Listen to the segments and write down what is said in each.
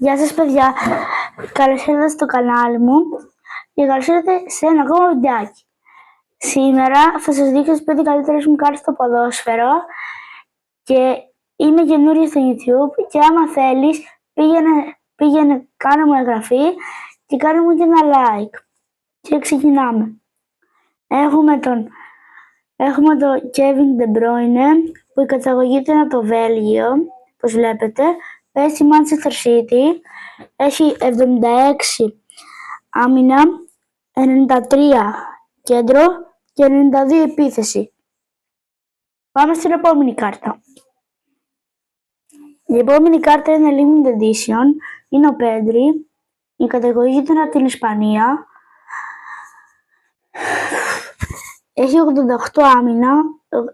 Γεια σας παιδιά, καλώς ήρθατε στο κανάλι μου και καλώς ήρθατε σε ένα ακόμα βιντεάκι. Σήμερα θα σας δείξω τις 5 καλύτερες μου κάρτες στο ποδόσφαιρο και είμαι καινούρια στο YouTube και άμα θέλεις πήγαινε κάνε μου εγγραφή και κάνε μου και ένα like. Και ξεκινάμε. Έχουμε τον Kevin De Bruyne που η καταγωγή του είναι από το Βέλγιο, όπως βλέπετε. Παίζει στη Manchester City, έχει 76 άμυνα, 93 κέντρο και 92 επίθεση. Πάμε στην επόμενη κάρτα. Η επόμενη κάρτα είναι Limited Edition, είναι ο Pedri, η καταγωγή του είναι από την Ισπανία. Έχει 88 άμυνα,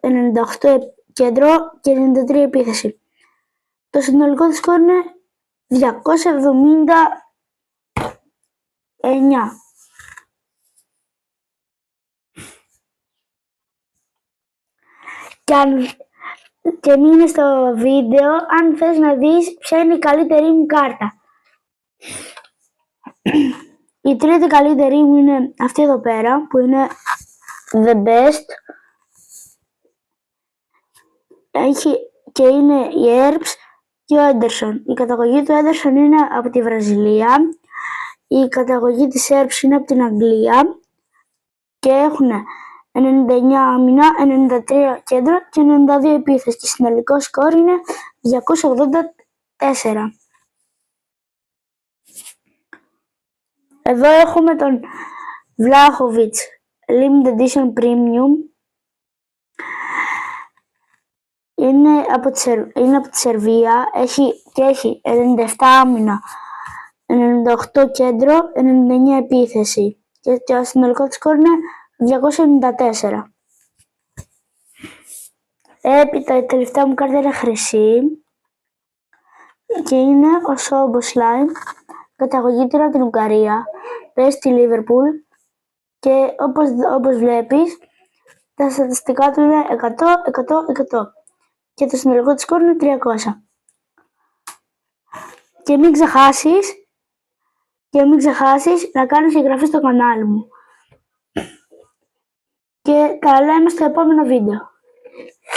98 κέντρο και 93 επίθεση. Το συνολικό της σκορ είναι 279. Και μείνε στο βίντεο αν θες να δεις ποια είναι η καλύτερη μου κάρτα. Η τρίτη καλύτερη μου είναι αυτή εδώ πέρα που είναι The Best. Και είναι η Herbs και ο Έντερσον. Η καταγωγή του Έντερσον είναι από τη Βραζιλία. Η καταγωγή της Herbs είναι από την Αγγλία. Και έχουν 99 άμυνα, 93 κέντρο και 92 επίθεση. Και συνολικό σκορ είναι 284. Εδώ έχουμε τον Vlahovic Limited Edition Premium. Είναι από τη Σερβία, έχει 97 άμυνα, 98 κέντρο, 99 επίθεση και το συνολικό της σκορ είναι 294. Έπειτα η τελευταία μου κάρτα είναι χρυσή και είναι ο Szoboszlai, καταγωγή του από την Ουγγαρία, παίζει στη Liverpool και όπως βλέπεις τα στατιστικά του είναι 100. Και το συνολικό της σκορ είναι 300. Και μην ξεχάσεις να κάνεις εγγραφή στο κανάλι μου. Και τα λέμε στο επόμενο βίντεο.